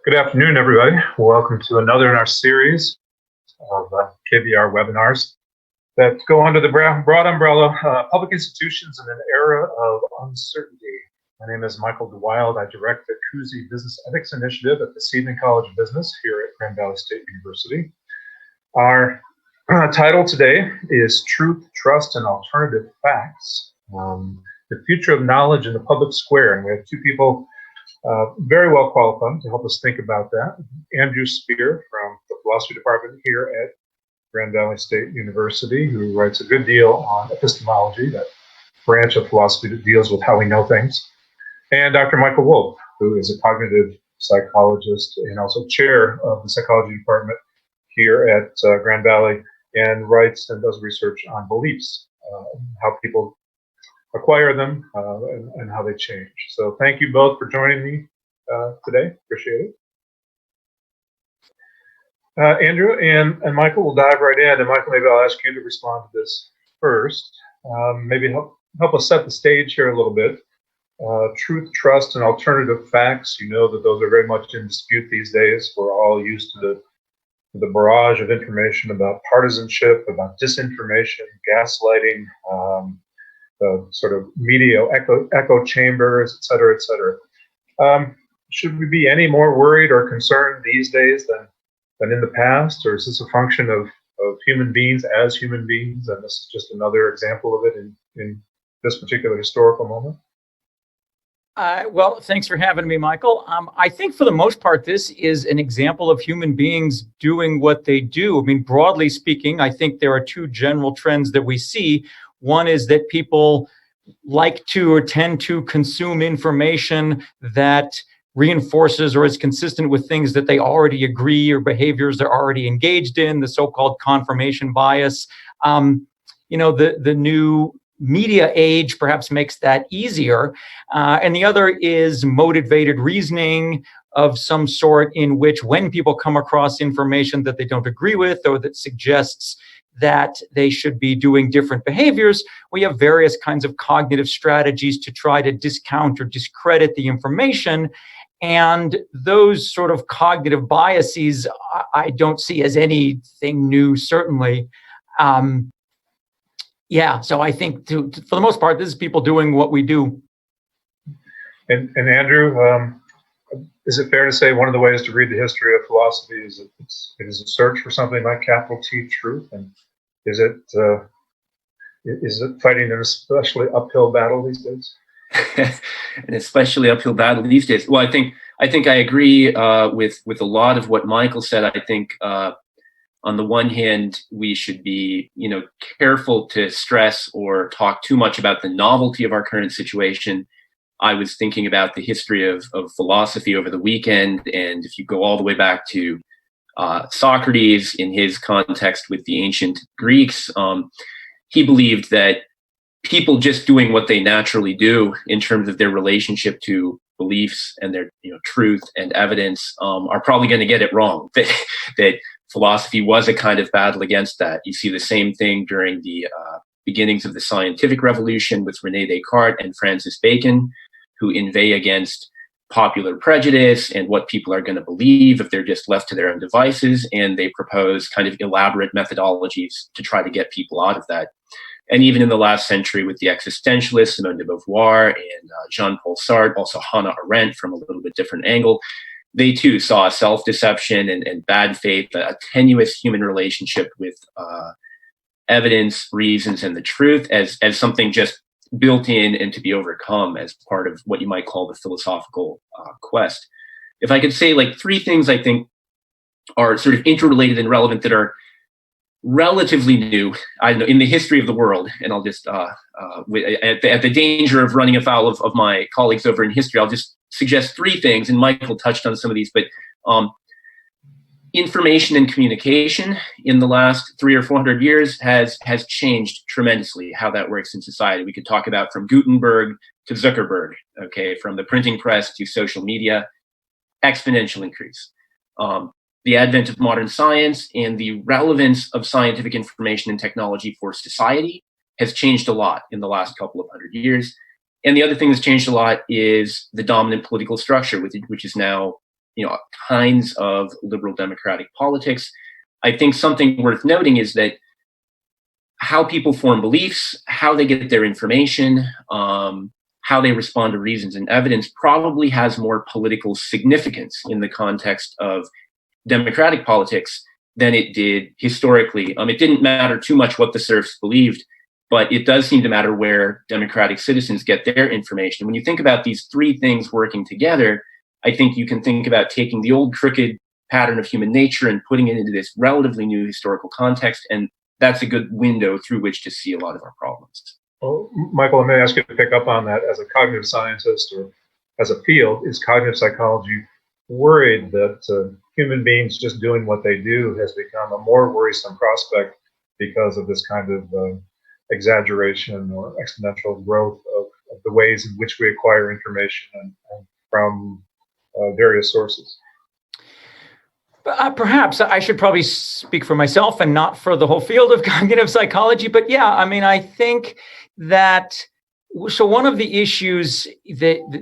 Good afternoon, everybody. Welcome to another in our series of KBR webinars that go under the broad umbrella public institutions in an era of uncertainty. My name is Michael DeWilde. I direct the Koeze Business Ethics Initiative at the Seton College of Business here at Grand Valley State University. Our title today is Truth, Trust, and Alternative Facts, the future of knowledge in the public square. And we have two people very well qualified to help us think about that. Andrew Spear from the philosophy department here at Grand Valley State University, who writes a good deal on epistemology, that branch of philosophy that deals with how we know things. And Dr. Michael Wolfe, who is a cognitive psychologist and also chair of the psychology department here at Grand Valley, and writes and does research on beliefs, how people acquire them and how they change. So thank you both for joining me today. Appreciate it. Andrew and Michael will dive right in. And Michael, maybe I'll ask you to respond to this first. Maybe help us set the stage here a little bit. Truth, trust, and alternative facts. You know that those are very much in dispute these days. We're all used to the barrage of information about partisanship, about disinformation, gaslighting, sort of media echo chambers, et cetera, et cetera. Should we be any more worried or concerned these days than in the past, or is this a function of human beings as human beings, and this is just another example of it in this particular historical moment? Well, thanks for having me, Michael. I think for the most part, this is an example of human beings doing what they do. I mean, broadly speaking, I think there are two general trends that we see. One is that people like to or tend to consume information that reinforces or is consistent with things that they already agree or behaviors they're already engaged in, the so-called confirmation bias. The new media age perhaps makes that easier. And the other is motivated reasoning of some sort, in which when people come across information that they don't agree with or that suggests that they should be doing different behaviors, we have various kinds of cognitive strategies to try to discount or discredit the information. And those sort of cognitive biases, I don't see as anything new, certainly. So I think for the most part, this is people doing what we do. And Andrew, is it fair to say one of the ways to read the history of philosophy is it is a search for something like capital T truth? And is it fighting an especially uphill battle these days? An especially uphill battle these days. Well, I think I agree with a lot of what Michael said. I think on the one hand, we should be careful to stress or talk too much about the novelty of our current situation. I was thinking about the history of philosophy over the weekend, and if you go all the way back to Socrates in his context with the ancient Greeks, he believed that people just doing what they naturally do in terms of their relationship to beliefs and their truth and evidence are probably going to get it wrong. That philosophy was a kind of battle against that. You see the same thing during the beginnings of the scientific revolution with René Descartes and Francis Bacon, who inveigh against popular prejudice and what people are going to believe if they're just left to their own devices, and they propose kind of elaborate methodologies to try to get people out of that. And even in the last century with the existentialists, Simone de Beauvoir and Jean-Paul Sartre, also Hannah Arendt from a little bit different angle, they too saw self-deception and bad faith, a tenuous human relationship with evidence, reasons, and the truth as something just built in and to be overcome as part of what you might call the philosophical quest. If I could say like three things I think are sort of interrelated and relevant that are relatively new, I don't know, in the history of the world, and I'll just, at the danger of running afoul of my colleagues over in history, I'll just suggest three things, and Michael touched on some of these, but information and communication in the last 300 or 400 years has changed tremendously how that works in society. We could talk about from Gutenberg to Zuckerberg, okay, from the printing press to social media, exponential increase. The advent of modern science and the relevance of scientific information and technology for society has changed a lot in the last couple of 100 years. And the other thing that's changed a lot is the dominant political structure, which is now kinds of liberal democratic politics. I think something worth noting is that how people form beliefs, how they get their information, how they respond to reasons and evidence probably has more political significance in the context of democratic politics than it did historically. It didn't matter too much what the serfs believed, but it does seem to matter where democratic citizens get their information. When you think about these three things working together, I think you can think about taking the old crooked pattern of human nature and putting it into this relatively new historical context, and that's a good window through which to see a lot of our problems. Well, Michael, let me ask you to pick up on that. As a cognitive scientist or as a field, is cognitive psychology worried that human beings just doing what they do has become a more worrisome prospect because of this kind of exaggeration or exponential growth of the ways in which we acquire information and from various sources? Perhaps I should probably speak for myself and not for the whole field of cognitive psychology. But yeah, I mean, I think that, so one of the issues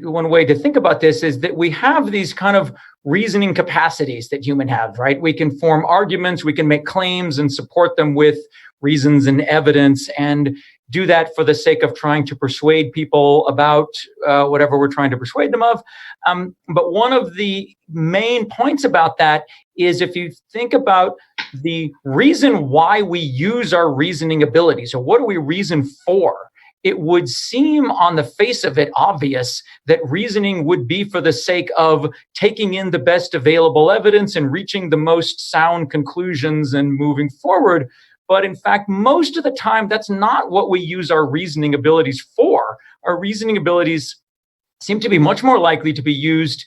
one way to think about this is that we have these kind of reasoning capacities that humans have, right? We can form arguments, we can make claims and support them with reasons and evidence, and do that for the sake of trying to persuade people about whatever we're trying to persuade them of. But one of the main points about that is, if you think about the reason why we use our reasoning abilities, or what do we reason for, it would seem on the face of it obvious that reasoning would be for the sake of taking in the best available evidence and reaching the most sound conclusions and moving forward. But in fact, most of the time, that's not what we use our reasoning abilities for. Our reasoning abilities seem to be much more likely to be used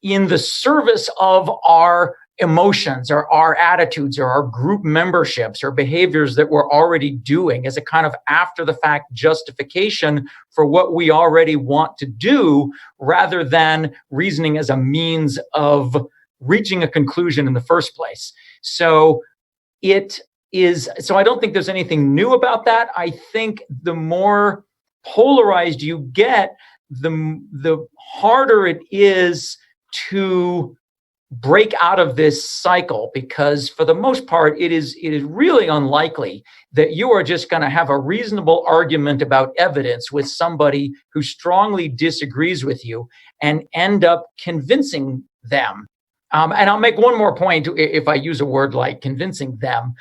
in the service of our emotions or our attitudes or our group memberships or behaviors that we're already doing, as a kind of after the fact justification for what we already want to do, rather than reasoning as a means of reaching a conclusion in the first place. So I don't think there's anything new about that. I think the more polarized you get, the harder it is to break out of this cycle, because for the most part, it is really unlikely that you are just going to have a reasonable argument about evidence with somebody who strongly disagrees with you and end up convincing them. And I'll make one more point if I use a word like convincing them.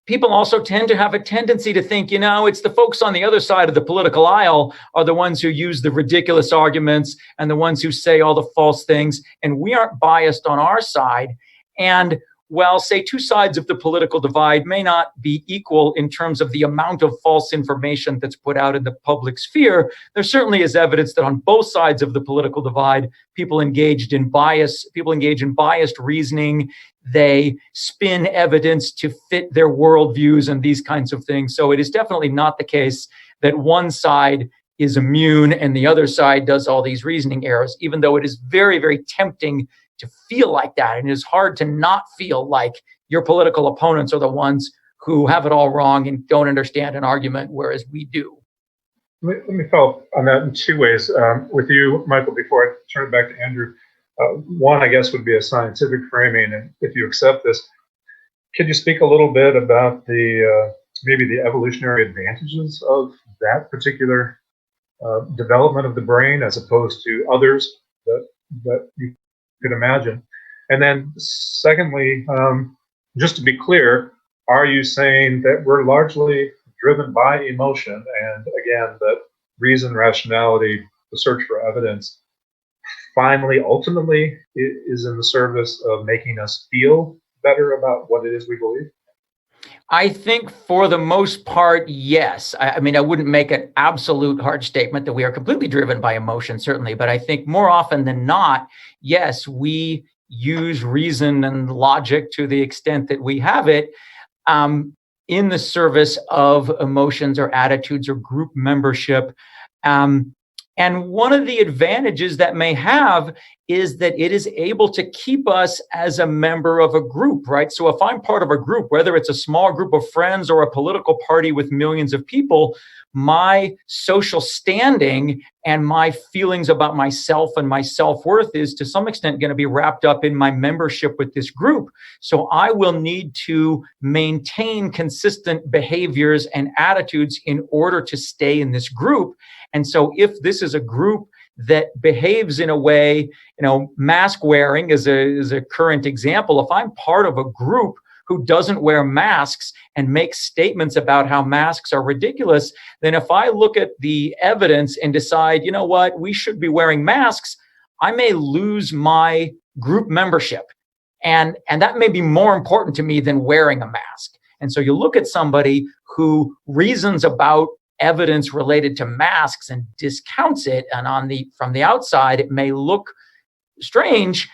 People also tend to have a tendency to think, it's the folks on the other side of the political aisle are the ones who use the ridiculous arguments and the ones who say all the false things, and we aren't biased on our side. And while, say, two sides of the political divide may not be equal in terms of the amount of false information that's put out in the public sphere, there certainly is evidence that on both sides of the political divide, people engage in biased reasoning. They spin evidence to fit their worldviews and these kinds of things. So it is definitely not the case that one side is immune and the other side does all these reasoning errors, even though it is very, very tempting to feel like that. And it is hard to not feel like your political opponents are the ones who have it all wrong and don't understand an argument, whereas we do. Let me follow up on that in two ways. With you, Michael, before I turn it back to Andrew. One, I guess, would be a scientific framing, and if you accept this, could you speak a little bit about maybe the evolutionary advantages of that particular development of the brain as opposed to others that you could imagine? And then secondly, just to be clear, are you saying that we're largely driven by emotion, and again, that reason, rationality, the search for evidence, finally, ultimately, is in the service of making us feel better about what it is we believe? I think for the most part, yes. I mean, I wouldn't make an absolute hard statement that we are completely driven by emotion, certainly. But I think more often than not, yes, we use reason and logic to the extent that we have it in the service of emotions or attitudes or group membership. And one of the advantages that may have is that it is able to keep us as a member of a group, right? So if I'm part of a group, whether it's a small group of friends or a political party with millions of people, my social standing and my feelings about myself and my self-worth is to some extent going to be wrapped up in my membership with this group. So I will need to maintain consistent behaviors and attitudes in order to stay in this group. And so if this is a group that behaves in a way, mask wearing is a current example. If I'm part of a group who doesn't wear masks and makes statements about how masks are ridiculous, then if I look at the evidence and decide, you know what, we should be wearing masks, I may lose my group membership. And that may be more important to me than wearing a mask. And so you look at somebody who reasons about evidence related to masks and discounts it, and from the outside, it may look strange.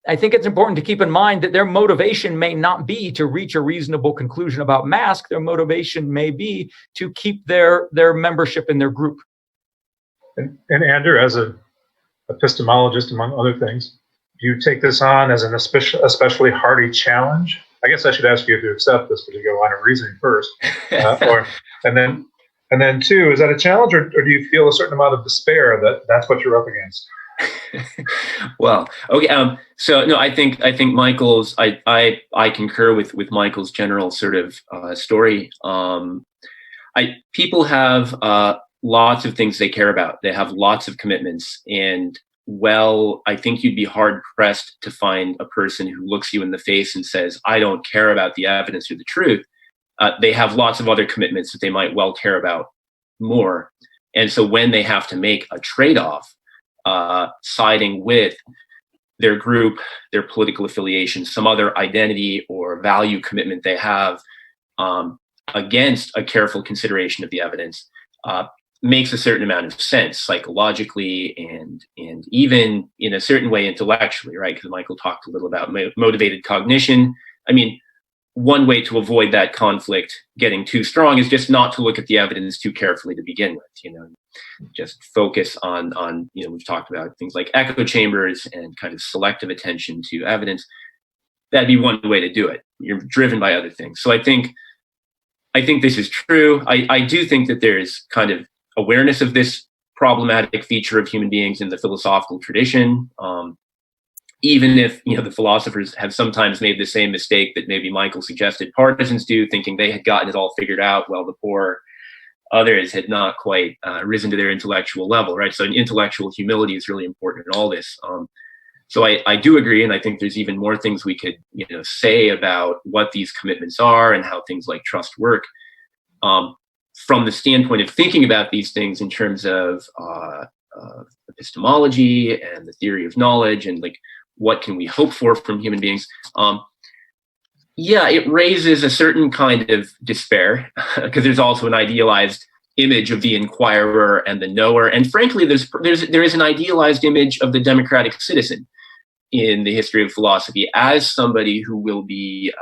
I think it's important to keep in mind that their motivation may not be to reach a reasonable conclusion about masks. Their motivation may be to keep their membership in their group. And Andrew, as an epistemologist, among other things, do you take this on as an especially hearty challenge? I guess I should ask you if you accept this particular line of reasoning first, and then two, is that a challenge, or do you feel a certain amount of despair that that's what you're up against? Well, okay. So no, I think Michael's. I concur with Michael's general sort of story. People have lots of things they care about. They have lots of commitments, and I think you'd be hard pressed to find a person who looks you in the face and says, "I don't care about the evidence or the truth." They have lots of other commitments that they might well care about more, and so when they have to make a trade-off, siding with their group, their political affiliation, some other identity or value commitment they have against a careful consideration of the evidence, makes a certain amount of sense psychologically and even in a certain way intellectually, right? Because Michael talked a little about motivated cognition. I mean, one way to avoid that conflict getting too strong is just not to look at the evidence too carefully to begin with, just focus on we've talked about things like echo chambers and kind of selective attention to evidence. That'd be one way to do it. You're driven by other things. So I think this is true. I do think that there's kind of awareness of this problematic feature of human beings in the philosophical tradition. Even if, the philosophers have sometimes made the same mistake that maybe Michael suggested partisans do, thinking they had gotten it all figured out while the poor others had not quite risen to their intellectual level, right? So intellectual humility is really important in all this. So I do agree, and I think there's even more things we could, say about what these commitments are and how things like trust work. From the standpoint of thinking about these things in terms of epistemology and the theory of knowledge and like what can we hope for from human beings, it raises a certain kind of despair because there's also an idealized image of the inquirer and the knower, and frankly, there is an idealized image of the democratic citizen in the history of philosophy as somebody who will be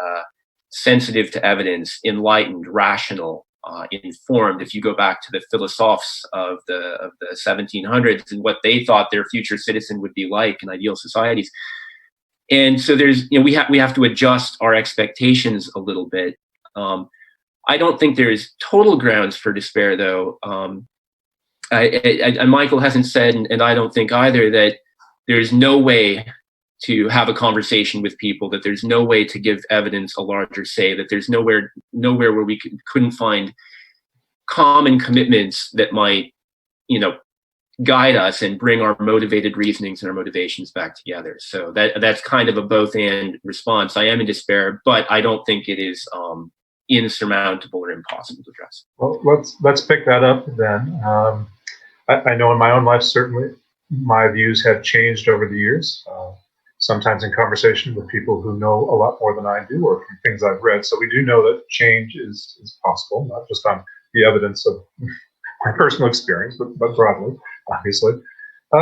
sensitive to evidence, enlightened, rational, informed. If you go back to the philosophes of the 1700s and what they thought their future citizen would be like in ideal societies. And so there's, we have to adjust our expectations a little bit. I don't think there's total grounds for despair, though. Michael hasn't said, and I don't think either, that there's no way to have a conversation with people, that there's no way to give evidence a larger say, that there's nowhere where we couldn't find common commitments that might, guide us and bring our motivated reasonings and our motivations back together. So that's kind of a both and response. I am in despair, but I don't think it is insurmountable or impossible to address. Well, let's pick that up then. I know in my own life, certainly my views have changed over the years. Sometimes in conversation with people who know a lot more than I do, or from things I've read. So we do know that change is possible, not just on the evidence of my personal experience, but broadly, obviously.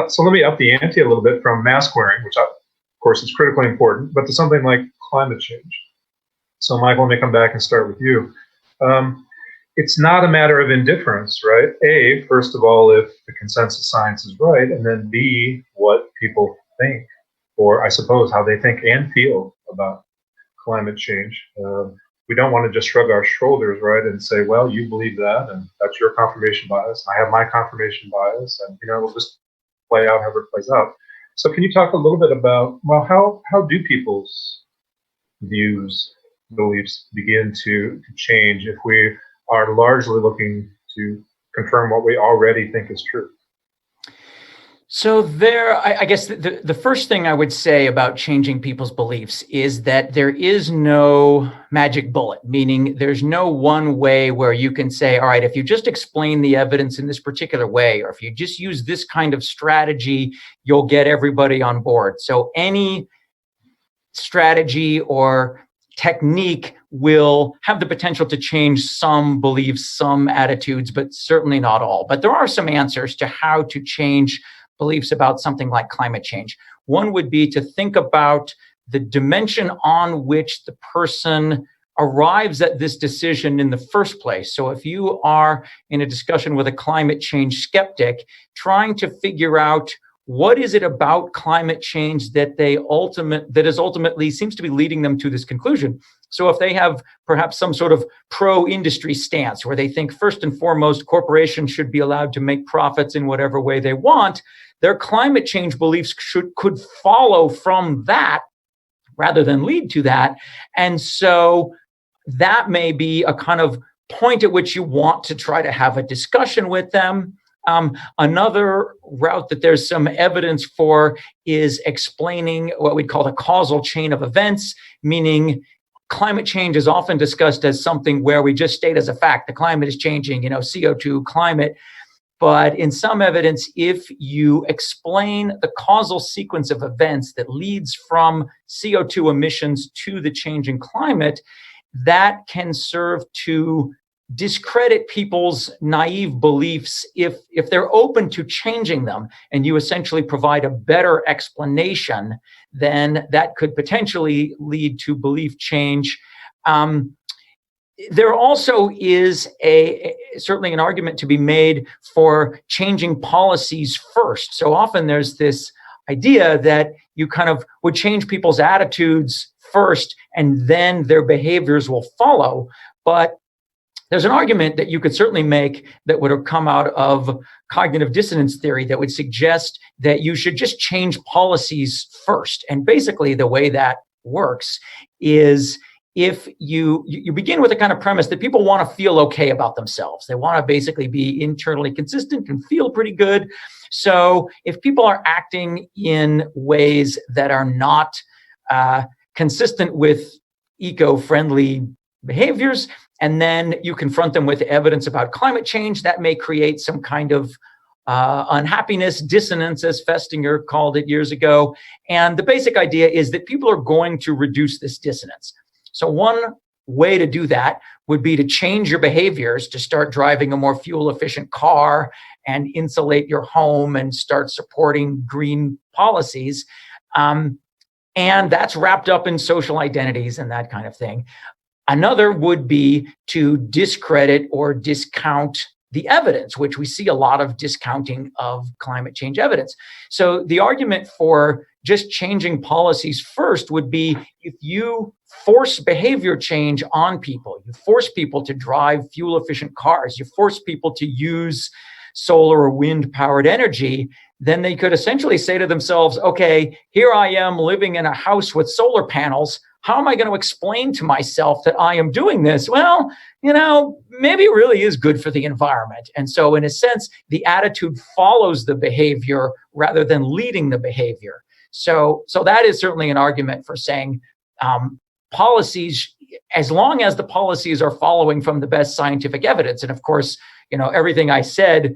So let me up the ante a little bit from mask wearing, which of course is critically important, but to something like climate change. So Michael, let me come back and start with you. it's not a matter of indifference, right? A, first of all, if the consensus science is right, and then B, what people think, or I suppose how they think and feel about climate change. We don't want to just shrug our shoulders, right, and say, well, you believe that, and that's your confirmation bias. I have my confirmation bias, and we'll just play out however it plays out. So can you talk a little bit about, well, how do people's views, beliefs begin to change if we are largely looking to confirm what we already think is true? So I guess the first thing I would say about changing people's beliefs is that there is no magic bullet, meaning there's no one way where you can say, all right, if you just explain the evidence in this particular way, or if you just use this kind of strategy, you'll get everybody on board. So any strategy or technique will have the potential to change some beliefs, some attitudes, but certainly not all. But there are some answers to how to change beliefs about something like climate change. One would be to think about the dimension on which the person arrives at this decision in the first place. So if you are in a discussion with a climate change skeptic, trying to figure out what is it about climate change that ultimately seems to be leading them to this conclusion. So if they have perhaps some sort of pro-industry stance where they think first and foremost corporations should be allowed to make profits in whatever way they want, their climate change beliefs could follow from that rather than lead to that. And so that may be a kind of point at which you want to try to have a discussion with them. Another route that there's some evidence for is explaining what we'd call the causal chain of events, meaning climate change is often discussed as something where we just state as a fact, the climate is changing, CO2, climate. But in some evidence, if you explain the causal sequence of events that leads from CO2 emissions to the change in climate, that can serve to discredit people's naive beliefs if they're open to changing them, and you essentially provide a better explanation, then that could potentially lead to belief change. There also is certainly an argument to be made for changing policies first. So often there's this idea that you kind of would change people's attitudes first and then their behaviors will follow. But there's an argument that you could certainly make that would have come out of cognitive dissonance theory that would suggest that you should just change policies first. And basically the way that works is if you begin with a kind of premise that people want to feel okay about themselves. They want to basically be internally consistent and feel pretty good. So if people are acting in ways that are not consistent with eco-friendly behaviors, and then you confront them with evidence about climate change, that may create some kind of unhappiness, dissonance, as Festinger called it years ago. And the basic idea is that people are going to reduce this dissonance. So one way to do that would be to change your behaviors, to start driving a more fuel-efficient car and insulate your home and start supporting green policies. And that's wrapped up in social identities and that kind of thing. Another would be to discredit or discount the evidence, which we see a lot of discounting of climate change evidence. So the argument for just changing policies first would be if you force behavior change on people, you force people to drive fuel-efficient cars, you force people to use solar or wind-powered energy, then they could essentially say to themselves, okay, here I am living in a house with solar panels. How am I going to explain to myself that I am doing this? Well, maybe it really is good for the environment. And so in a sense, the attitude follows the behavior rather than leading the behavior. So that is certainly an argument for saying policies, as long as the policies are following from the best scientific evidence. And of course, everything I said,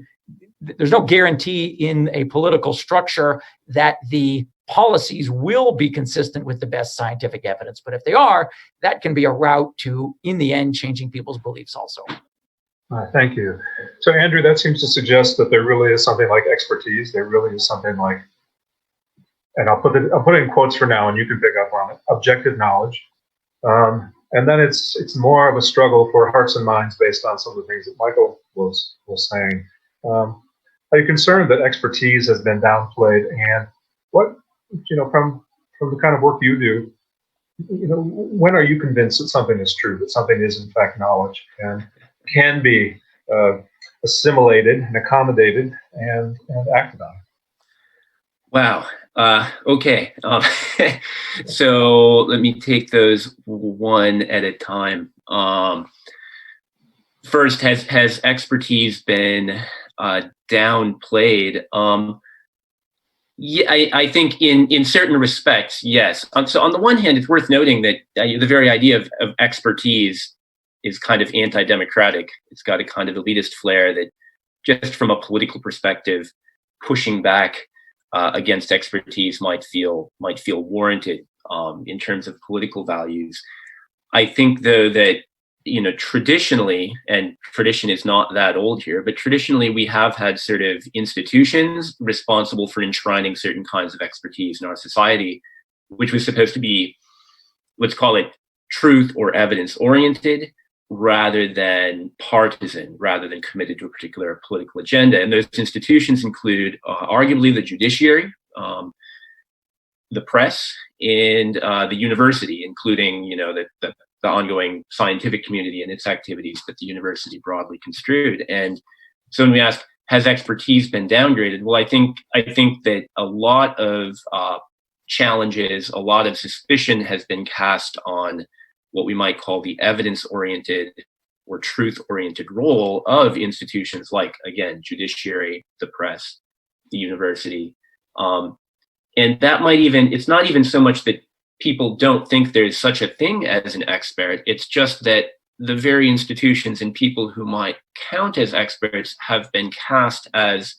there's no guarantee in a political structure that the policies will be consistent with the best scientific evidence. But if they are, that can be a route to, in the end, changing people's beliefs also. Thank you. So Andrew, that seems to suggest that there really is something like expertise. There really is something like, and I'll put it in quotes for now, and you can pick up on it, objective knowledge. And And then it's more of a struggle for hearts and minds based on some of the things that Michael was saying. Are you concerned that expertise has been downplayed? And what, from the kind of work you do, when are you convinced that something is true, that something is in fact knowledge and can be assimilated and accommodated and acted on? Wow. Okay. So let me take those one at a time. First, has expertise been downplayed? Yeah, I think in certain respects, yes. So on the one hand, it's worth noting that the very idea of expertise is kind of anti-democratic. It's got a kind of elitist flair that, just from a political perspective, pushing back against expertise might feel warranted in terms of political values. I think, though, that traditionally, and tradition is not that old here, but traditionally we have had sort of institutions responsible for enshrining certain kinds of expertise in our society, which was supposed to be, let's call it, truth or evidence oriented, rather than partisan, rather than committed to a particular political agenda. And those institutions include arguably the judiciary, the press, and the university, including the ongoing scientific community and its activities, but the university broadly construed. And so when we ask, has expertise been downgraded? Well, I think that a lot of challenges, a lot of suspicion has been cast on what we might call the evidence-oriented or truth-oriented role of institutions like, again, judiciary, the press, the university. And that might it's not even so much that people don't think there's such a thing as an expert. It's just that the very institutions and people who might count as experts have been cast as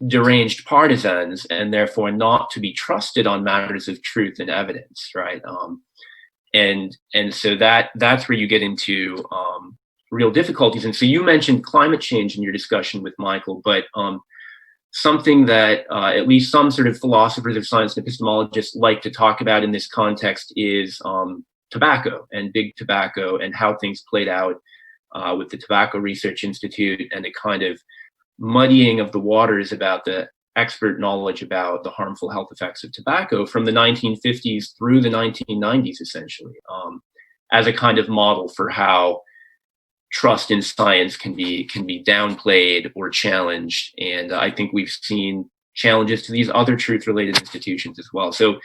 deranged partisans and therefore not to be trusted on matters of truth and evidence, right? And so that's where you get into real difficulties. And so you mentioned climate change in your discussion with Michael, but something that at least some sort of philosophers of science and epistemologists like to talk about in this context is tobacco and big tobacco and how things played out with the Tobacco Research Institute and the kind of muddying of the waters about the expert knowledge about the harmful health effects of tobacco from the 1950s through the 1990s, essentially, as a kind of model for how trust in science can be downplayed or challenged. And I think we've seen challenges to these other truth-related institutions as well. So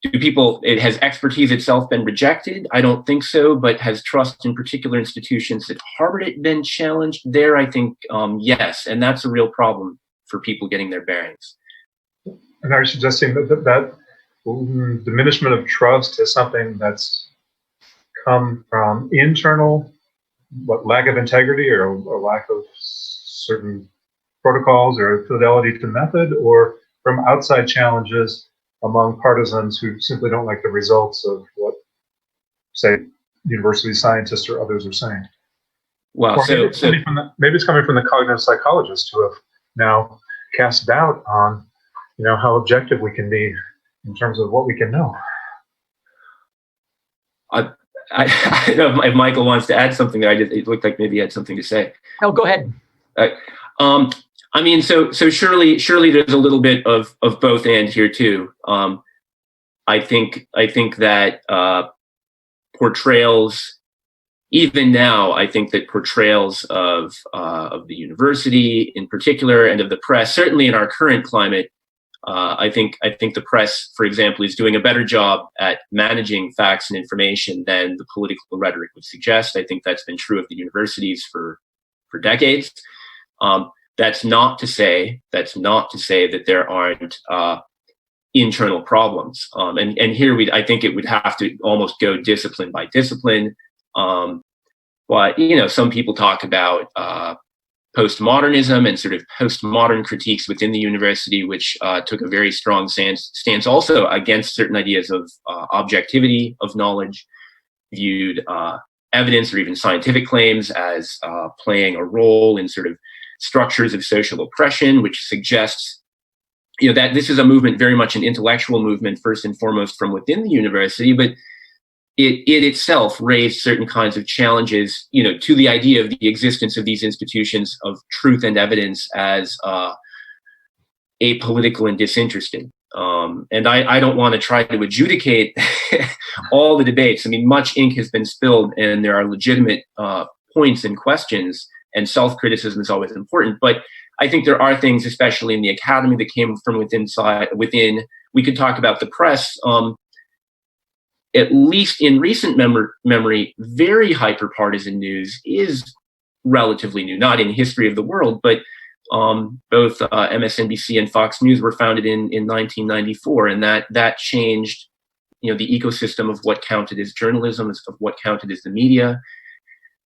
has expertise itself been rejected? I don't think so, but has trust in particular institutions that harbored it been challenged? There, I think, yes, and that's a real problem for people getting their bearings. And are you suggesting that diminishment of trust is something that's come from internal lack of integrity or lack of certain protocols or fidelity to method, or from outside challenges among partisans who simply don't like the results of what, say, university scientists or others are saying? Well, maybe it's coming from the cognitive psychologists who have now cast doubt on, how objective we can be in terms of what we can know. I don't know if Michael wants to add something there. It looked like maybe he had something to say. Oh, go ahead. I mean, so surely there's a little bit of both and here too. I think that portrayals, even now, I think that portrayals of the university in particular and of the press, certainly in our current climate, I think the press, for example, is doing a better job at managing facts and information than the political rhetoric would suggest. I think that's been true of the universities for decades. That's not to say that there aren't internal problems. And here I think it would have to almost go discipline by discipline. But some people talk about postmodernism and sort of postmodern critiques within the university, which took a very strong stance also against certain ideas of objectivity of knowledge, viewed evidence or even scientific claims as playing a role in sort of structures of social oppression, which suggests that this is a movement, very much an intellectual movement, first and foremost from within the university, but it itself raised certain kinds of challenges, to the idea of the existence of these institutions of truth and evidence as apolitical and disinterested. And I don't want to try to adjudicate all the debates. I mean, much ink has been spilled, and there are legitimate points and questions, and self-criticism is always important. But I think there are things, especially in the academy, that came from within. We could talk about the press. At least in recent memory, very hyper-partisan news is relatively new, not in history of the world, but both MSNBC and Fox News were founded in 1994, and that changed, the ecosystem of what counted as journalism, of what counted as the media.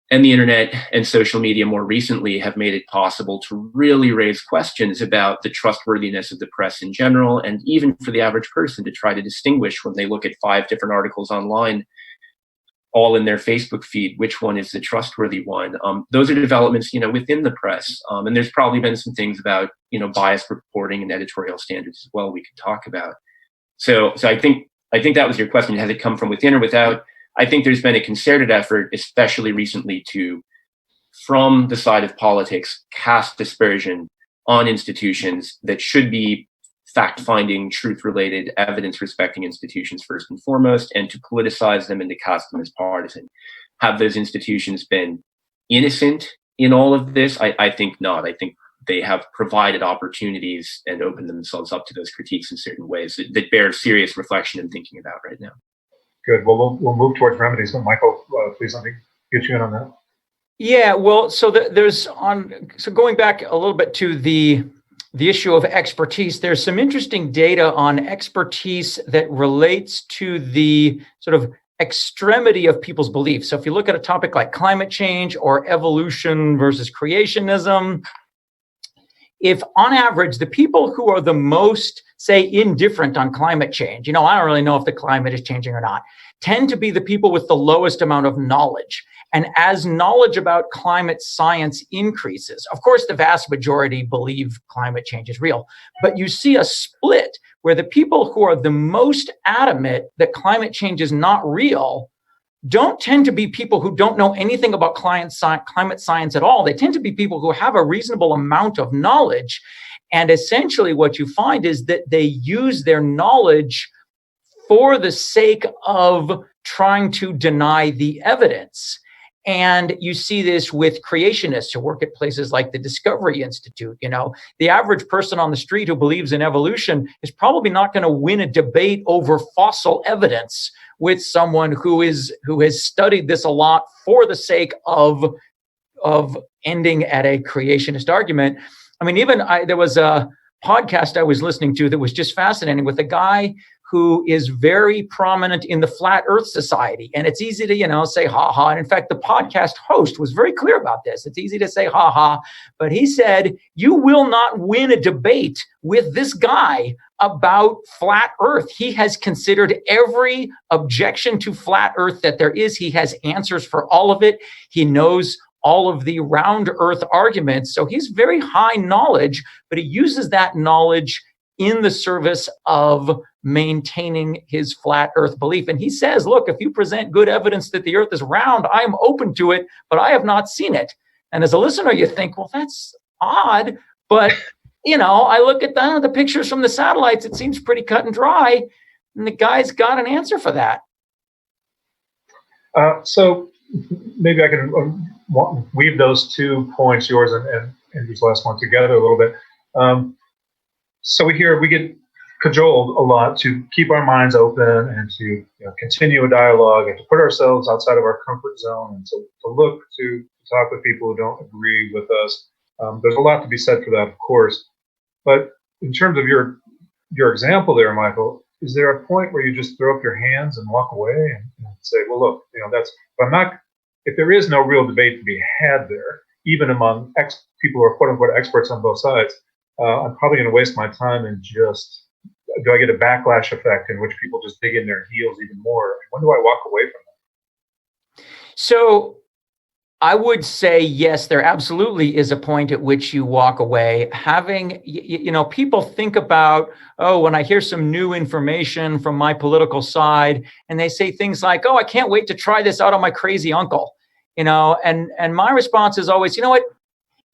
And the internet and social media more recently have made it possible to really raise questions about the trustworthiness of the press in general, and even for the average person to try to distinguish when they look at 5 different articles online, all in their Facebook feed, which one is the trustworthy one. Those are developments, within the press. And there's probably been some things about, biased reporting and editorial standards as well we could talk about. So I think that was your question. Has it come from within or without? I think there's been a concerted effort, especially recently, to, from the side of politics, cast dispersion on institutions that should be fact-finding, truth-related, evidence-respecting institutions first and foremost, and to politicize them and to cast them as partisan. Have those institutions been innocent in all of this? I think not. I think they have provided opportunities and opened themselves up to those critiques in certain ways that bear serious reflection and thinking about right now. Good. Well, we'll move towards remedies. But Michael, please let me get you in on that. Yeah. Well, so going back a little bit to the issue of expertise, there's some interesting data on expertise that relates to the sort of extremity of people's beliefs. So if you look at a topic like climate change or evolution versus creationism, if on average, the people who are the most, say, indifferent on climate change, I don't really know if the climate is changing or not, tend to be the people with the lowest amount of knowledge. And as knowledge about climate science increases, of course, the vast majority believe climate change is real, but you see a split where the people who are the most adamant that climate change is not real don't tend to be people who don't know anything about climate science at all. They tend to be people who have a reasonable amount of knowledge. And essentially what you find is that they use their knowledge for the sake of trying to deny the evidence. And you see this with creationists who work at places like the Discovery Institute. The average person on the street who believes in evolution is probably not going to win a debate over fossil evidence with someone who has studied this a lot for the sake of ending at a creationist argument. I mean, there was a podcast I was listening to that was just fascinating with a guy who is very prominent in the Flat Earth Society. And it's easy to, say ha ha. And in fact, the podcast host was very clear about this. It's easy to say ha ha, but he said, you will not win a debate with this guy about flat Earth. He has considered every objection to flat Earth that there is. He has answers for all of it. He knows all of the round Earth arguments. So he's very high knowledge, but he uses that knowledge in the service of maintaining his flat Earth belief. And he says, look, if you present good evidence that the Earth is round, I am open to it, but I have not seen it. And as a listener, you think, well, that's odd. But, I look at the pictures from the satellites, it seems pretty cut and dry. And the guy's got an answer for that. So maybe I can weave those 2 points, yours and Andrew's last one, together a little bit. So we get cajoled a lot to keep our minds open and to continue a dialogue and to put ourselves outside of our comfort zone and to look to talk with people who don't agree with us. There's a lot to be said for that, of course. There in terms of your example there, Michael, is there a point where you just throw up your hands and walk away and say, well, look, that's if there is no real debate to be had there, even among people who are quote unquote experts on both sides, I'm probably going to waste my time and do I get a backlash effect in which people just dig in their heels even more? When do I walk away from that? So I would say, yes, there absolutely is a point at which you walk away. Having, people think about, oh, when I hear some new information from my political side, and they say things like, oh, I can't wait to try this out on my crazy uncle, and my response is always, you know what?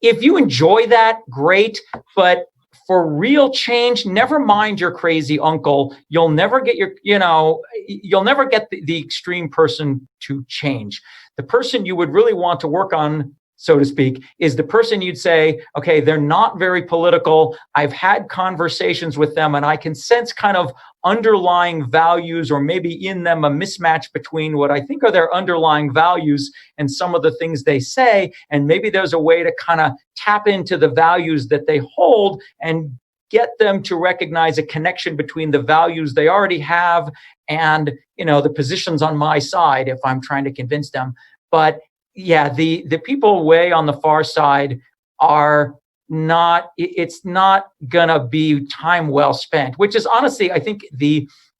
If you enjoy that, great. But for real change, never mind your crazy uncle. You'll never get you'll never get the extreme person to change. The person you would really want to work on, so to speak, is the person you'd say, okay, they're not very political. I've had conversations with them and I can sense kind of underlying values, or maybe in them a mismatch between what I think are their underlying values and some of the things they say. And maybe there's a way to kind of tap into the values that they hold and get them to recognize a connection between the values they already have and, the positions on my side if I'm trying to convince them. But yeah, the people way on the far side are not, it's not gonna be time well spent, which is honestly, I think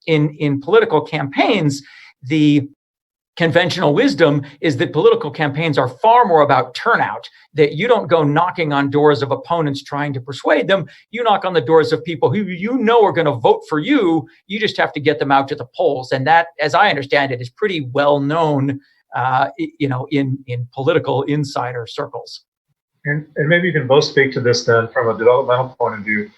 in political campaigns, the conventional wisdom is that political campaigns are far more about turnout, that you don't go knocking on doors of opponents trying to persuade them. You knock on the doors of people who are going to vote for you. You just have to get them out to the polls. And that, as I understand it, is pretty well known, in political insider circles. And maybe you can both speak to this then from a developmental point of view.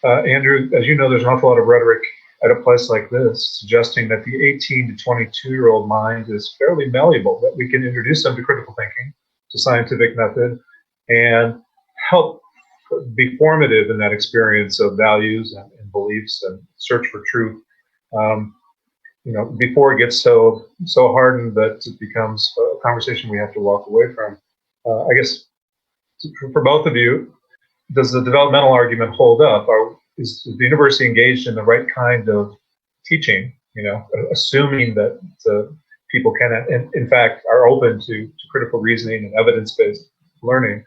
Andrew, as you know, there's an awful lot of rhetoric at a place like this, suggesting that the 18 to 22-year-old mind is fairly malleable, that we can introduce them to critical thinking, to scientific method, and help be formative in that experience of values and beliefs and search for truth, before it gets so hardened that it becomes a conversation we have to walk away from. I guess for both of you, does the developmental argument hold up? Is the university engaged in the right kind of teaching, assuming that people can, in fact, are open to critical reasoning and evidence-based learning?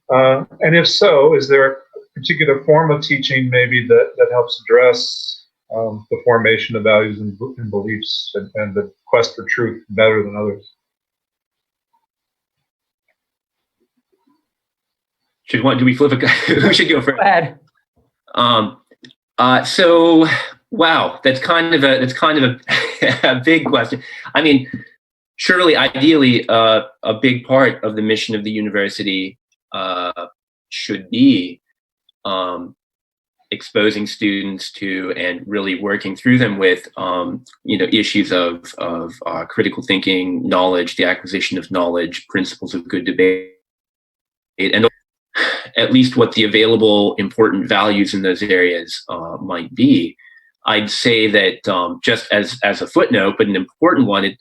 And if so, is there a particular form of teaching maybe that helps address the formation of values and beliefs and the quest for truth better than others? Do we flip a who should go first? Go ahead. So wow, that's kind of a big question. I mean, surely, ideally, a big part of the mission of the university should be exposing students to and really working through them with issues of critical thinking, knowledge, the acquisition of knowledge, principles of good debate, and at least what the available important values in those areas might be. I'd say that just as a footnote, but an important one,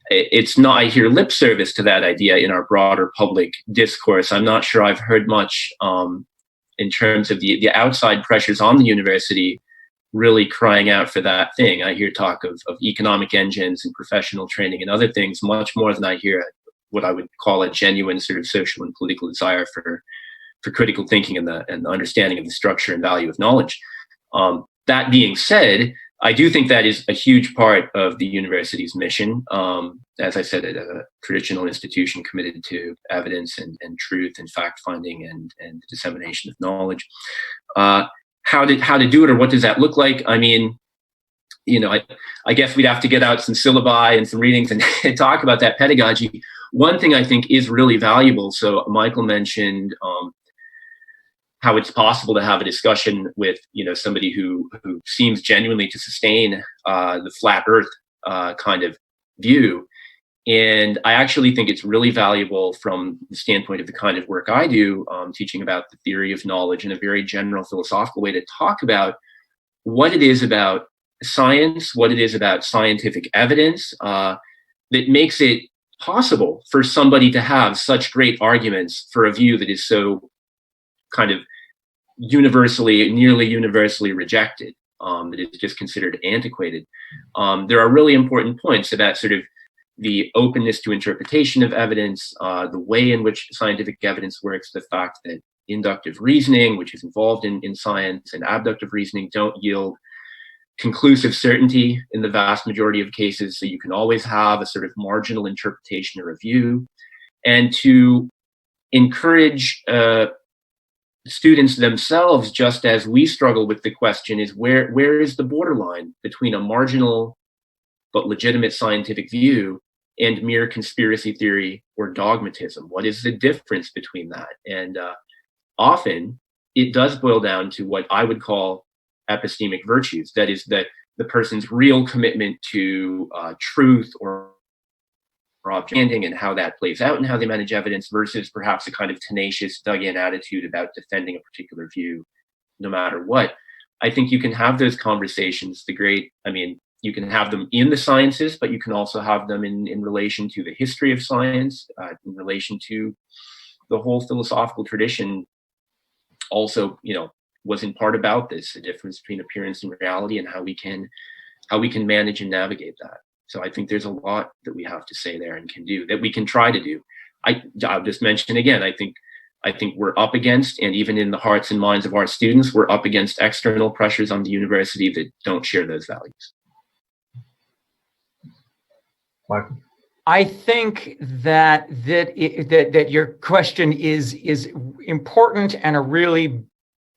it's not, I hear lip service to that idea in our broader public discourse. I'm not sure I've heard much in terms of the outside pressures on the university really crying out for that thing. I hear talk of economic engines and professional training and other things much more than I hear what I would call a genuine sort of social and political desire for critical thinking and the understanding of the structure and value of knowledge. That being said, I do think that is a huge part of the university's mission. As I said, a traditional institution committed to evidence and truth and fact-finding and dissemination of knowledge. How to do it, or what does that look like? I mean, I guess we'd have to get out some syllabi and some readings and talk about that pedagogy. One thing I think is really valuable. So Michael mentioned how it's possible to have a discussion with somebody who seems genuinely to sustain the flat Earth kind of view. And I actually think it's really valuable from the standpoint of the kind of work I do, teaching about the theory of knowledge in a very general philosophical way, to talk about what it is about science, what it is about scientific evidence that makes it possible for somebody to have such great arguments for a view that is so kind of nearly universally rejected, that is just considered antiquated. There are really important points about sort of the openness to interpretation of evidence, the way in which scientific evidence works, the fact that inductive reasoning, which is involved in science, and abductive reasoning don't yield conclusive certainty in the vast majority of cases. So you can always have a sort of marginal interpretation or a view. and to encourage students themselves, just as we struggle with the question, is where is the borderline between a marginal but legitimate scientific view and mere conspiracy theory or dogmatism? What is the difference between that? And often it does boil down to what I would call epistemic virtues. That is, that the person's real commitment to truth or understanding, and how that plays out and how they manage evidence, versus perhaps a kind of tenacious, dug-in attitude about defending a particular view no matter what. I think you can have those conversations. You can have them in the sciences, but you can also have them in relation to the history of science, in relation to the whole philosophical tradition. Also, was in part about this, the difference between appearance and reality, and how we can manage and navigate that. So I think there's a lot that we have to say there and can do, that we can try to do. I'll just mention again, I think we're up against, and even in the hearts and minds of our students, we're up against external pressures on the university that don't share those values. Michael? I think that your question is important and a really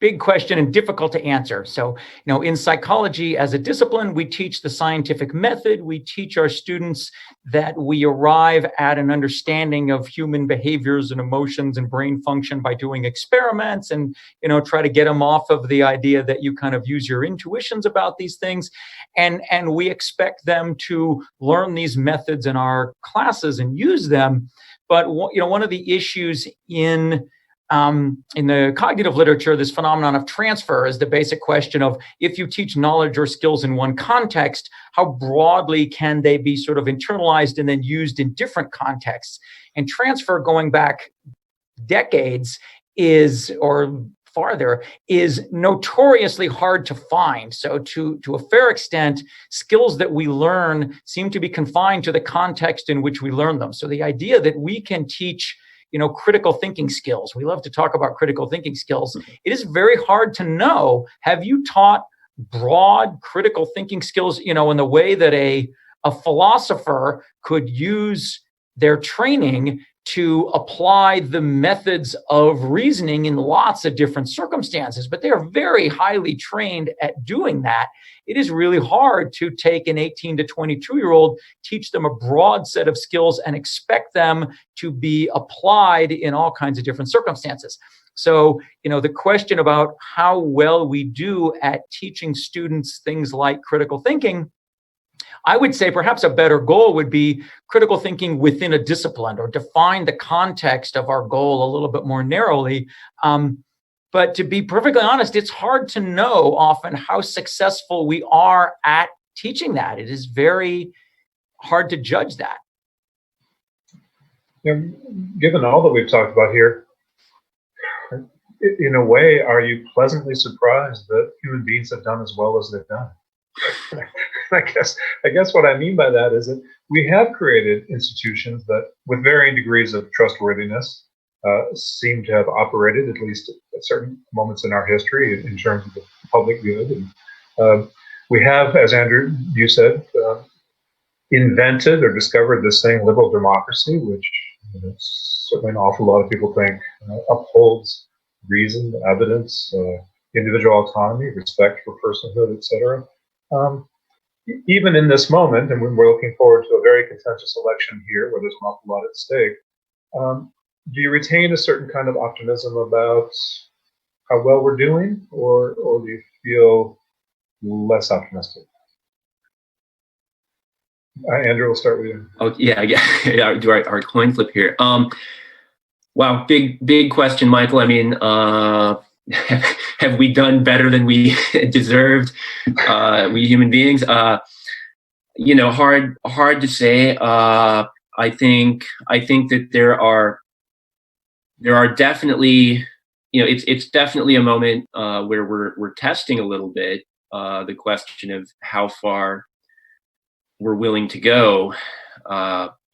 big question and difficult to answer. So, in psychology as a discipline, we teach the scientific method. We teach our students that we arrive at an understanding of human behaviors and emotions and brain function by doing experiments, and, try to get them off of the idea that you kind of use your intuitions about these things. And we expect them to learn these methods in our classes and use them. But, one of the issues in the cognitive literature, this phenomenon of transfer is the basic question of, if you teach knowledge or skills in one context, how broadly can they be sort of internalized and then used in different contexts? And transfer, going back decades, or farther, is notoriously hard to find. So to a fair extent, skills that we learn seem to be confined to the context in which we learn them. So the idea that we can teach critical thinking skills. We love to talk about critical thinking skills. It is very hard to know. Have you taught broad critical thinking skills, in the way that a philosopher could use their training to apply the methods of reasoning in lots of different circumstances, but they are very highly trained at doing that. It is really hard to take an 18 to 22-year-old, teach them a broad set of skills and expect them to be applied in all kinds of different circumstances. So, the question about how well we do at teaching students things like critical thinking, I would say perhaps a better goal would be critical thinking within a discipline, or define the context of our goal a little bit more narrowly. But to be perfectly honest, it's hard to know often how successful we are at teaching that. It is very hard to judge that. Given all that we've talked about here, in a way, are you pleasantly surprised that human beings have done as well as they've done? I guess what I mean by that is that we have created institutions that, with varying degrees of trustworthiness, seem to have operated, at least at certain moments in our history, in terms of the public good. And we have, as Andrew, you said, invented or discovered this thing, liberal democracy, which certainly an awful lot of people think upholds reason, evidence, individual autonomy, respect for personhood, etc. Even in this moment, and when we're looking forward to a very contentious election here, where there's an awful lot at stake, do you retain a certain kind of optimism about how well we're doing, or do you feel less optimistic? Andrew, we'll start with you. Oh yeah, do our coin flip here. Wow, big question, Michael. I mean, have we done better than we deserved, we human beings? Hard to say. I think that there are definitely, it's definitely a moment where we're testing a little bit the question of how far we're willing to go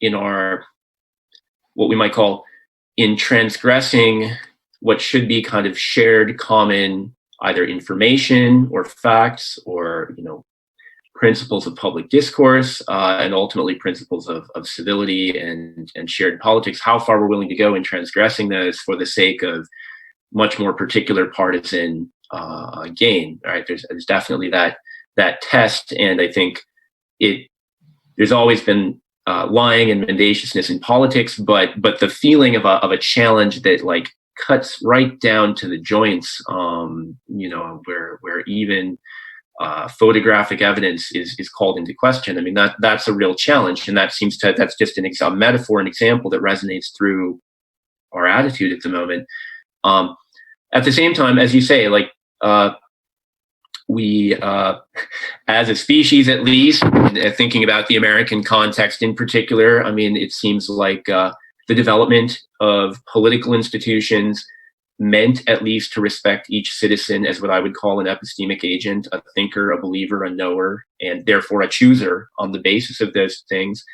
in our, what we might call, in transgressing what should be kind of shared common either information or facts or principles of public discourse, and ultimately principles of civility and shared politics, how far we're willing to go in transgressing those for the sake of much more particular partisan gain. Right? There's definitely that test, and I think there's always been lying and mendaciousness in politics, but the feeling of a challenge that like cuts right down to the joints, where even photographic evidence is called into question. I mean, that's a real challenge, and that's just a metaphor, an example that resonates through our attitude at the moment. At the same time, as you say, like we, as a species at least, thinking about the American context in particular, I mean, it seems like the development of political institutions meant at least to respect each citizen as what I would call an epistemic agent, a thinker, a believer, a knower, and therefore a chooser on the basis of those things.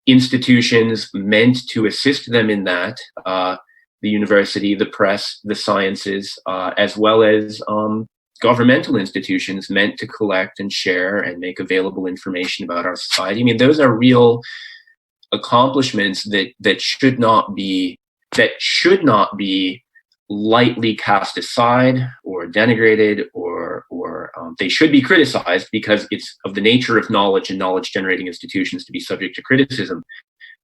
Institutions meant to assist them in that, the university, the press, the sciences, as well as governmental institutions meant to collect and share and make available information about our society. I mean, those are real accomplishments that should not be lightly cast aside or denigrated, or they should be criticized, because it's of the nature of knowledge and knowledge generating institutions to be subject to criticism.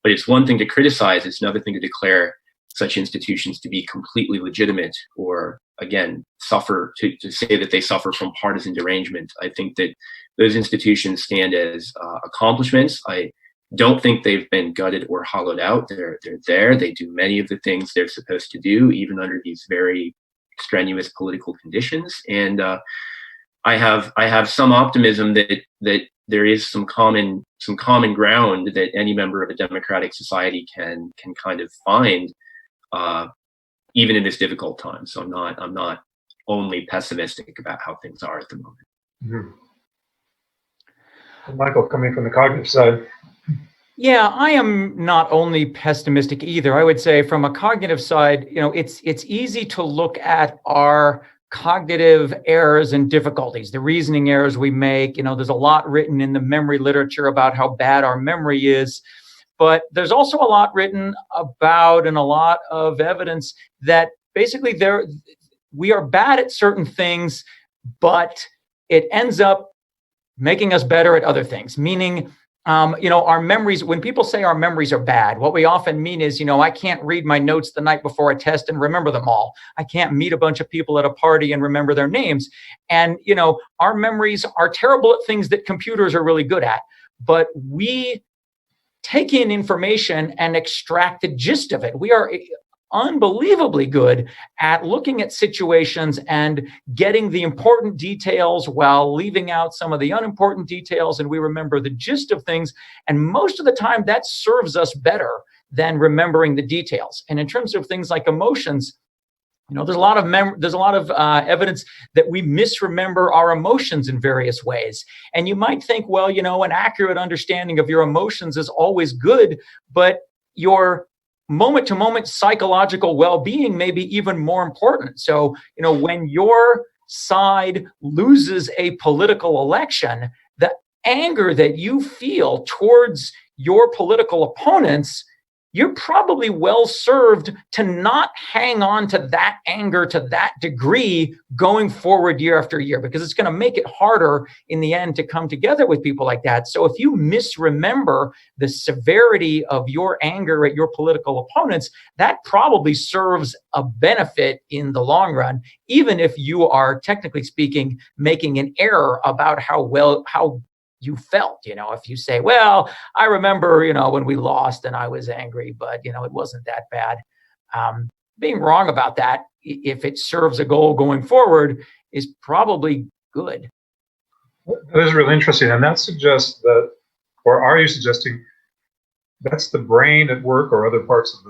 But it's one thing to criticize, it's another thing to declare such institutions to be completely legitimate, or again, to say that they suffer from partisan derangement. I think that those institutions stand as accomplishments. I don't think they've been gutted or hollowed out. They're there. They do many of the things they're supposed to do, even under these very strenuous political conditions. And I have some optimism that there is some common ground that any member of a democratic society can kind of find, even in this difficult time. So I'm not only pessimistic about how things are at the moment. Mm-hmm. Michael, coming from the cognitive side. Yeah, I am not only pessimistic either. I would say from a cognitive side, it's easy to look at our cognitive errors and difficulties, the reasoning errors we make. There's a lot written in the memory literature about how bad our memory is, but there's also a lot written about and a lot of evidence that basically we are bad at certain things, but it ends up making us better at other things, meaning our memories, when people say our memories are bad, what we often mean is, I can't read my notes the night before a test and remember them all. I can't meet a bunch of people at a party and remember their names. And, our memories are terrible at things that computers are really good at. But we take in information and extract the gist of it. We are unbelievably good at looking at situations and getting the important details while leaving out some of the unimportant details, and we remember the gist of things. And most of the time that serves us better than remembering the details. And in terms of things like emotions, there's a lot of evidence that we misremember our emotions in various ways. And you might think, well, an accurate understanding of your emotions is always good, but your moment-to-moment psychological well-being may be even more important. So, when your side loses a political election, the anger that you feel towards your political opponents, you're probably well served to not hang on to that anger to that degree going forward year after year, because it's going to make it harder in the end to come together with people like that. So if you misremember the severity of your anger at your political opponents, that probably serves a benefit in the long run, even if you are, technically speaking, making an error about how you felt. If you say, well, I remember, when we lost and I was angry, but, it wasn't that bad. Being wrong about that, if it serves a goal going forward, is probably good. That is really interesting. And that suggests that, or are you suggesting that's the brain at work, or other parts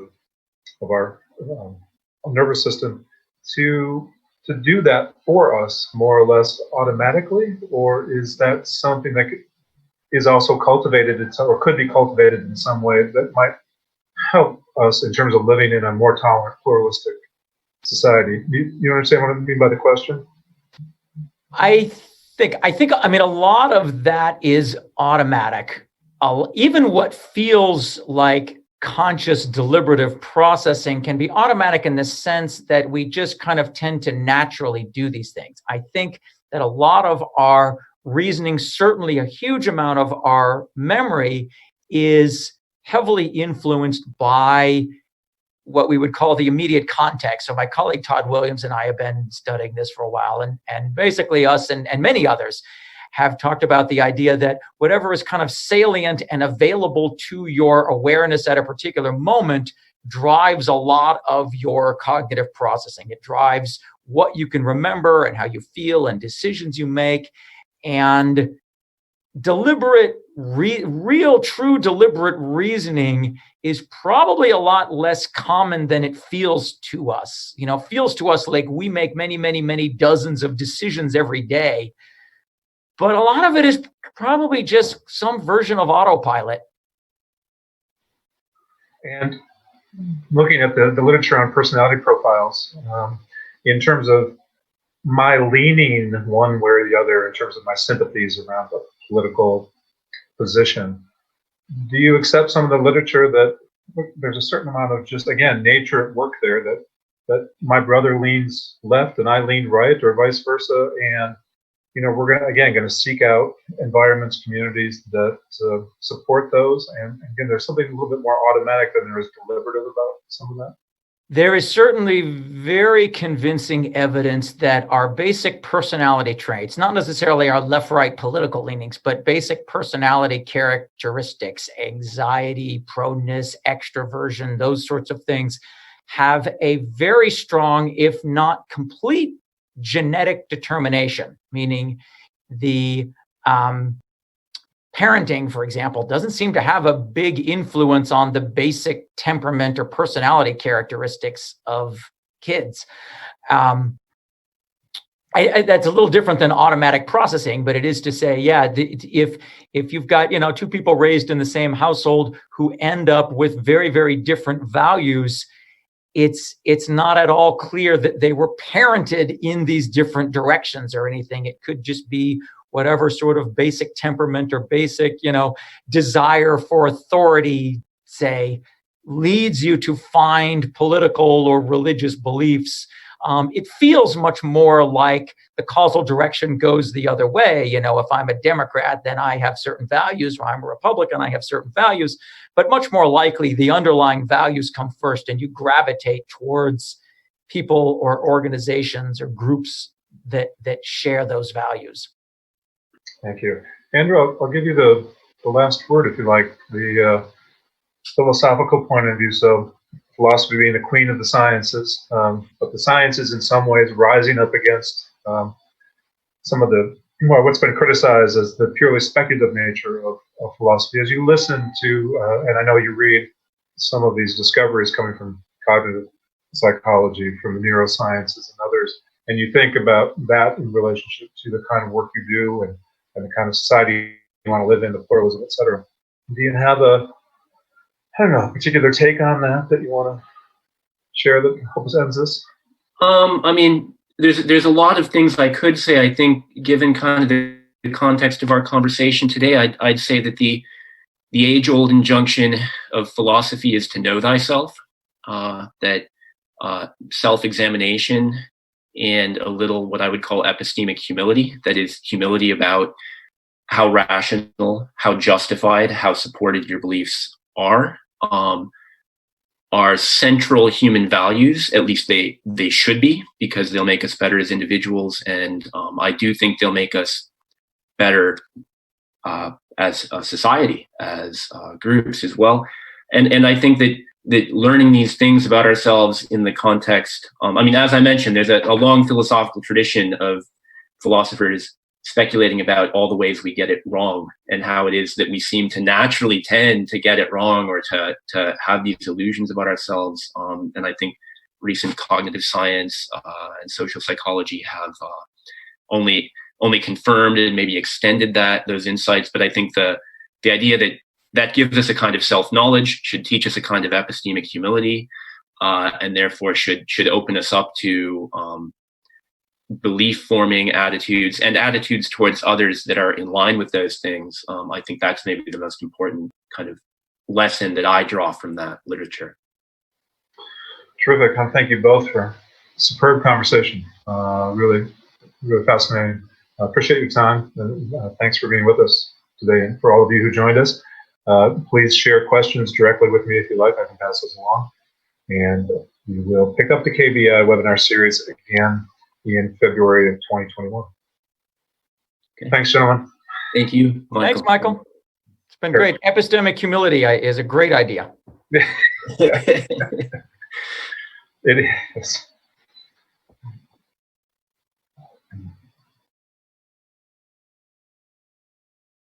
of our nervous system to do that for us more or less automatically? Or is that something that is also cultivated or could be cultivated in some way that might help us in terms of living in a more tolerant, pluralistic society? You understand what I mean by the question? I I mean, a lot of that is automatic. Even what feels like conscious deliberative processing can be automatic in the sense that we just kind of tend to naturally do these things. I think that a lot of our reasoning, certainly a huge amount of our memory, is heavily influenced by what we would call the immediate context. So my colleague Todd Williams and I have been studying this for a while, and basically us and many others have talked about the idea that whatever is kind of salient and available to your awareness at a particular moment drives a lot of your cognitive processing. It drives what you can remember and how you feel and decisions you make. And deliberate, real, true deliberate reasoning is probably a lot less common than it feels to us. You know, feels to us like we make many, many, many dozens of decisions every day. But a lot of it is probably just some version of autopilot. And looking at the literature on personality profiles, in terms of my leaning one way or the other, in terms of my sympathies around the political position, do you accept some of the literature that there's a certain amount of just, again, nature at work there, that my brother leans left and I lean right, or vice versa, and you know, we're going to seek out environments, communities that support those. And again, there's something a little bit more automatic than there is deliberative about some of that. There is certainly very convincing evidence that our basic personality traits, not necessarily our left-right political leanings, but basic personality characteristics, anxiety, proneness, extroversion, those sorts of things, have a very strong, if not complete, genetic determination, meaning the parenting, for example, doesn't seem to have a big influence on the basic temperament or personality characteristics of kids. That's a little different than automatic processing, but it is to say, yeah, if you've got, you know, two people raised in the same household who end up with very, very different values, it's not at all clear that they were parented in these different directions or anything. It could just be whatever sort of basic temperament or basic, you know, desire for authority, say, leads you to find political or religious beliefs. It feels much more like the causal direction goes the other way. You know, if I'm a Democrat, then I have certain values, or I'm a Republican, I have certain values. But much more likely, the underlying values come first, and you gravitate towards people or organizations or groups that share those values. Thank you. Andrew, I'll give you the last word, if you like, the philosophical point of view. So philosophy being the queen of the sciences, but the sciences in some ways rising up against some of the, well, what's been criticized as the purely speculative nature of philosophy. As you listen to, and I know you read some of these discoveries coming from cognitive psychology, from the neurosciences and others, and you think about that in relationship to the kind of work you do and the kind of society you want to live in, the pluralism, et cetera. Do you have a particular take on that you want to share that helps end this? I mean, there's a lot of things I could say. I think, given kind of the context of our conversation today, I'd say that the age-old injunction of philosophy is to know thyself. That self-examination and a little what I would call epistemic humility, that is, humility about how rational, how justified, how supported your beliefs are central human values. At least they should be, because they'll make us better as individuals, and I do think they'll make us better as a society, as groups as well. And I think that learning these things about ourselves in the context, I mean, as I mentioned, there's a long philosophical tradition of philosophers speculating about all the ways we get it wrong, and how it is that we seem to naturally tend to get it wrong, or to have these illusions about ourselves. And I think recent cognitive science and social psychology have only confirmed and maybe extended those insights. But I think the idea that gives us a kind of self-knowledge, should teach us a kind of epistemic humility, and therefore should open us up to belief forming attitudes and attitudes towards others that are in line with those things. I think that's maybe the most important kind of lesson that I draw from that literature. Terrific. Thank you both for a superb conversation. Really fascinating. Appreciate your time. And, thanks for being with us today. And for all of you who joined us, please share questions directly with me if you like. I can pass those along. And we will pick up the KBI webinar series again in February of 2021. Okay. Thanks, gentlemen. Thank you, Michael. Thanks, Michael. It's been great. Epistemic humility is a great idea. It is.